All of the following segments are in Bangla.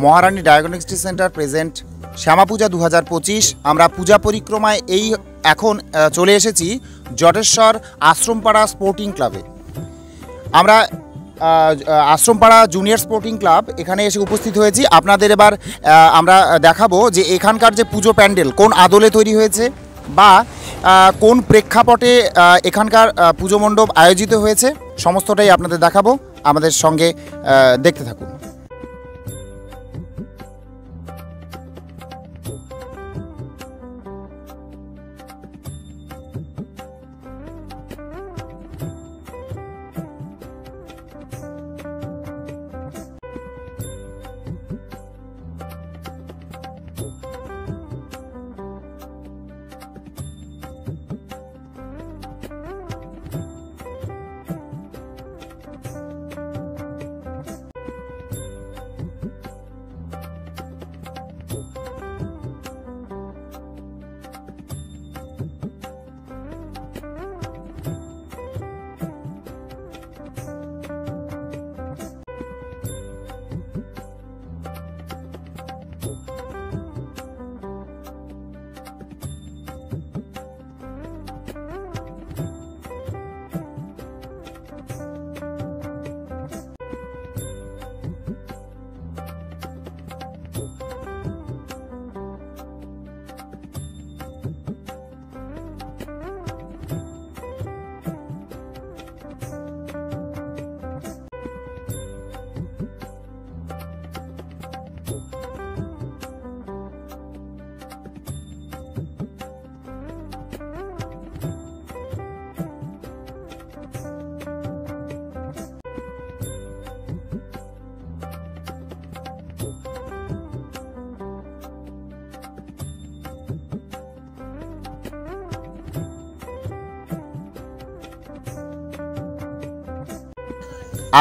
মহারানী ডায়াগনস্টিক সেন্টার প্রেজেন্ট শ্যামাপূজা 2025। আমরা পূজা পরিক্রমায় এখন চলে এসেছি জটেশ্বর আশ্রমপাড়া স্পোর্টিং ক্লাবে। আমরা আশ্রমপাড়া জুনিয়র স্পোর্টিং ক্লাব এখানে এসে উপস্থিত হয়েছি। আপনাদের এবার আমরা দেখাবো যে এখানকার যে পুজো প্যান্ডেল কোন আদলে তৈরি হয়েছে বা কোন প্রেক্ষাপটে এখানকার পুজো মণ্ডপ আয়োজিত হয়েছে, সমস্তটাই আপনাদের দেখাবো। আমাদের সঙ্গে দেখতে থাকুন।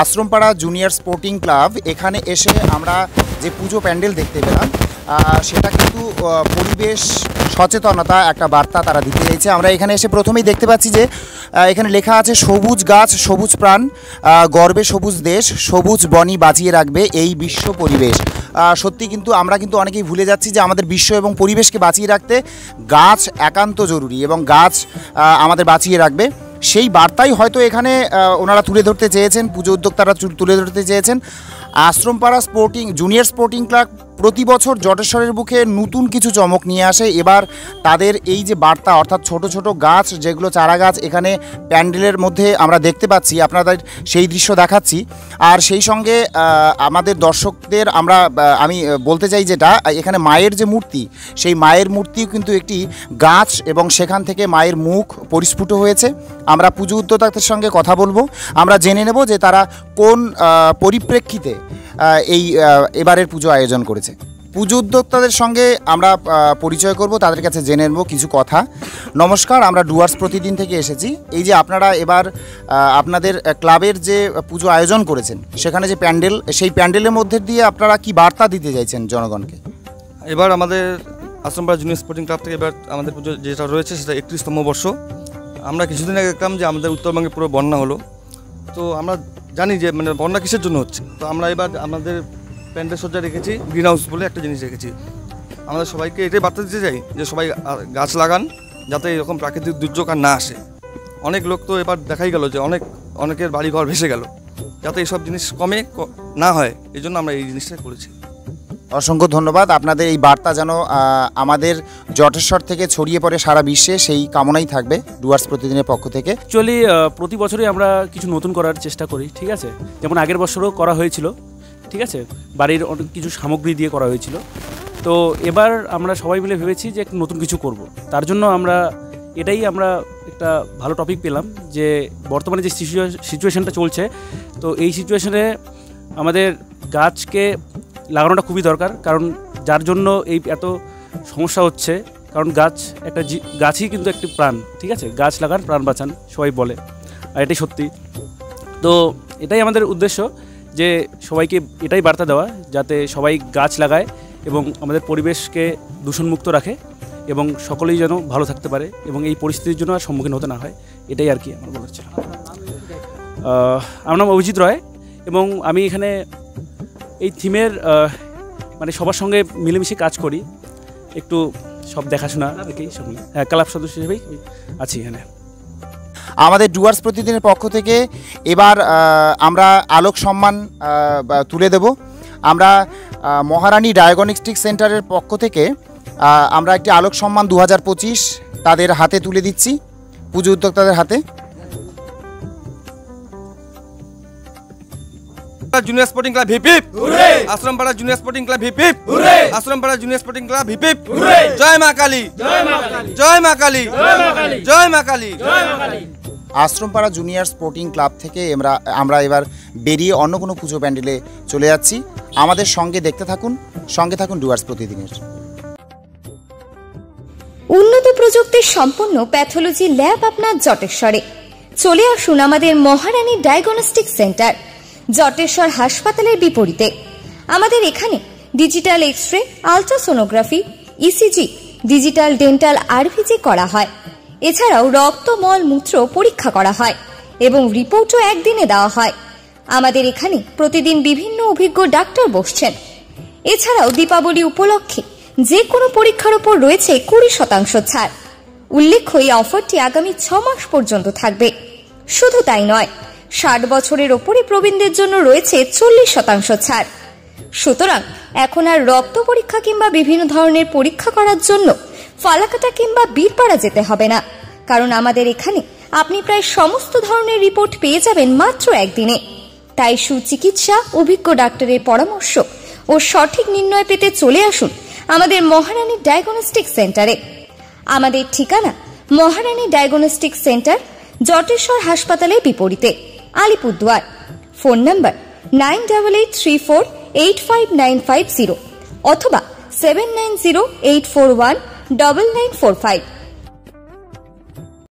আশ্রমপাড়া জুনিয়র স্পোর্টিং ক্লাব এখানে এসে আমরা যে পুজো প্যান্ডেল দেখতে পেলাম সেটা কিন্তু পরিবেশ সচেতনতা একটা বার্তা তারা দিতে চাইছে। আমরা এখানে এসে প্রথমেই দেখতে পাচ্ছি যে এখানে লেখা আছে সবুজ গাছ সবুজ প্রাণ, গর্বে সবুজ দেশ, সবুজ বনই বাঁচিয়ে রাখবে এই বিশ্ব পরিবেশ। সত্যি কিন্তু আমরা কিন্তু অনেকেই ভুলে যাচ্ছি যে আমাদের বিশ্ব এবং পরিবেশকে বাঁচিয়ে রাখতে গাছ একান্ত জরুরি এবং গাছ আমাদের বাঁচিয়ে রাখবে। সেই বার্তাই হয়তো এখানে ওনারা তুলে ধরতে চেয়েছেন, পুজো উদ্যোক্তারা তুলে ধরতে চেয়েছেন। আশ্রমপাড়া জুনিয়র স্পোর্টিং ক্লাব প্রতি বছর জটেশ্বরের বুকে নতুন কিছু চমক নিয়ে আসে। এবার তাদের এই যে বার্তা, অর্থাৎ ছোট ছোট গাছ যেগুলো চারা গাছ এখানে প্যান্ডেলের মধ্যে আমরা দেখতে পাচ্ছি, আপনাদের সেই দৃশ্য দেখাচ্ছি। আর সেই সঙ্গে আমাদের দর্শকদের আমি বলতে চাই যেটা এখানে মায়ের যে মূর্তি, সেই মায়ের মূর্তিও কিন্তু একটি গাছ এবং সেখান থেকে মায়ের মুখ পরিস্ফুট হয়েছে। আমরা পুজো উদ্যোক্তাদের সঙ্গে কথা বলবো, আমরা জেনে নেব যে তারা কোন পরিপ্রেক্ষিতে এই এবারের পুজো আয়োজন করেছে। পুজো উদ্যোক্তাদের সঙ্গে আমরা পরিচয় করব, তাদের কাছে জেনে নেব কিছু কথা। নমস্কার, আমরা ডুয়ার্স প্রতিদিন থেকে এসেছি। এই যে আপনারা এবার আপনাদের ক্লাবের যে পুজো আয়োজন করেছেন সেখানে যে প্যান্ডেল, সেই প্যান্ডেলের মধ্যে দিয়ে আপনারা কি বার্তা দিতে চাইছেন জনগণকে? এবার আমাদের আশ্রমপাড়া জুনিয়র স্পোর্টিং ক্লাব থেকে এবার আমাদের পুজো যেটা রয়েছে সেটা 31তম বর্ষ। আমরা কিছুদিন আগে দেখলাম যে আমাদের উত্তরবঙ্গে পুরো বন্যা হলো, তো আমরা জানি যে বন্যা কিসের জন্য হচ্ছে। তো আমরা এবার আমাদের প্যান্ডেল সজ্জা রেখেছি, গ্রিন হাউস বলে একটা জিনিস রেখেছি। আমাদের সবাইকে এটাই বার্তা দিতে চাই যে সবাই গাছ লাগান, যাতে এরকম প্রাকৃতিক দুর্যোগ আর না আসে। অনেক লোক তো এবার দেখাই গেল যে অনেকের বাড়িঘর ভেসে গেল, যাতে এইসব জিনিস কমে না হয়, এই জন্য আমরা এই জিনিসটা করেছি। অসংখ্য ধন্যবাদ। আপনাদের এই বার্তা যেন আমাদের জটেশ্বর থেকে ছড়িয়ে পড়ে সারা বিশ্বে, সেই কামনাই থাকবে ডুয়ার্স প্রতিদিনের পক্ষ থেকে। অ্যাকচুয়ালি প্রতি বছরই আমরা কিছু নতুন করার চেষ্টা করি, ঠিক আছে। যেমন আগের বছরও করা হয়েছিল, ঠিক আছে, বাড়ির অনেক কিছু সামগ্রী দিয়ে করা হয়েছিল। তো এবার আমরা সবাই মিলে ভেবেছি যে নতুন কিছু করব। তার জন্য আমরা একটা ভালো টপিক পেলাম যে বর্তমানে যে সিচুয়েশনটা চলছে, তো এই সিচুয়েশনে আমাদের গাছকে লাগানোটা খুবই দরকার। কারণ যার জন্য এই এত সমস্যা হচ্ছে, কারণ গাছই কিন্তু একটি প্রাণ, ঠিক আছে। গাছ লাগান প্রাণ বাঁচান সবাই বলে, আর এটাই সত্যি। তো এটাই আমাদের উদ্দেশ্য যে সবাইকে এটাই বার্তা দেওয়া, যাতে সবাই গাছ লাগায় এবং আমাদের পরিবেশকে দূষণমুক্ত রাখে এবং সকলেই যেন ভালো থাকতে পারে এবং এই পরিস্থিতির জন্য আর সম্মুখীন হতে না হয়। এটাই আর কি আমার বলার ছিল। আমার নাম অভিজিৎ রয় এবং আমি এখানে এই থিমের মানে সবার সঙ্গে মিলেমিশে কাজ করি, একটু সব দেখাশোনা আর কি, সব হ্যাঁ ক্লাব সদস্য হিসেবেই আছি এখানে। আমাদের ডুয়ার্স প্রতিদিনের পক্ষ থেকে এবার আমরা আলোক সম্মান তুলে দেব। আমরা মহারানী ডায়াগনস্টিক সেন্টারের পক্ষ থেকে আমরা একটি আলোক সম্মান 2025 তাদের হাতে তুলে দিচ্ছি, পুজো উদ্যোক্তাদের হাতে। Junior sporting club hip hip, Ashrampara junior sporting club hip hip, Ashrampara junior sporting club hip hip, জয় মা কালী, জয় মা কালী, জয় মা Kali. Ashrampara junior sporting club থেকে আমরা এবার বেরিয়ে অন্য কোনো পুজো প্যান্ডেলে চলে যাচ্ছি। আমাদের সঙ্গে দেখতে থাকুন, সঙ্গে থাকুন ডুয়ার্স প্রতিদিনের। উন্নত প্রযুক্তির সম্পন্ন প্যাথোলজি ল্যাব আপনার জটেশ্বরে। চলে আসুন আমাদের মহারানী ডায়াগনস্টিক সেন্টার, জটেশ্বর হাসপাতালের বিপরীতে। আমাদের এখানে digital X-ray, ultrasonography, ECG, digital dental RVG করা হয়। এছাড়াও রক্ত, মল, মূত্র পরীক্ষা করা হয় এবং রিপোর্টও একদিনে দেওয়া হয়। আমাদের এখানে প্রতিদিন বিভিন্ন অভিজ্ঞ ডাক্তার বসছেন। এছাড়াও দীপাবলি উপলক্ষে যে কোনো পরীক্ষার উপর রয়েছে 20% ছাড়। উল্লেখ্য, এই অফারটি আগামী 6 মাস পর্যন্ত থাকবে। শুধু তাই নয়, 60 বছরের ওপরে প্রবীণদের জন্য রয়েছে 40% ছাড়। সুতরাং এখন আর রক্ত পরীক্ষা কিংবা বিভিন্ন ধরনের পরীক্ষা করার জন্য ফালাকাটা কিংবা বীরপাড়া যেতে হবে না, কারণ আমাদের এখানে আপনি প্রায় সমস্ত ধরনের রিপোর্ট পেয়ে যাবেন মাত্র একদিনে। তাই সুচিকিৎসা, অভিজ্ঞ ডাক্তারের পরামর্শ ও সঠিক নির্ণয় পেতে চলে আসুন আমাদের মহারানী ডায়াগনস্টিক সেন্টারে। আমাদের ঠিকানা মহারানী ডায়াগনস্টিক সেন্টার, জটেশ্বর হাসপাতালের বিপরীতে, আলিপুরদুয়ার। ফোন নাম্বার 9883485950 অথবা 7908419945।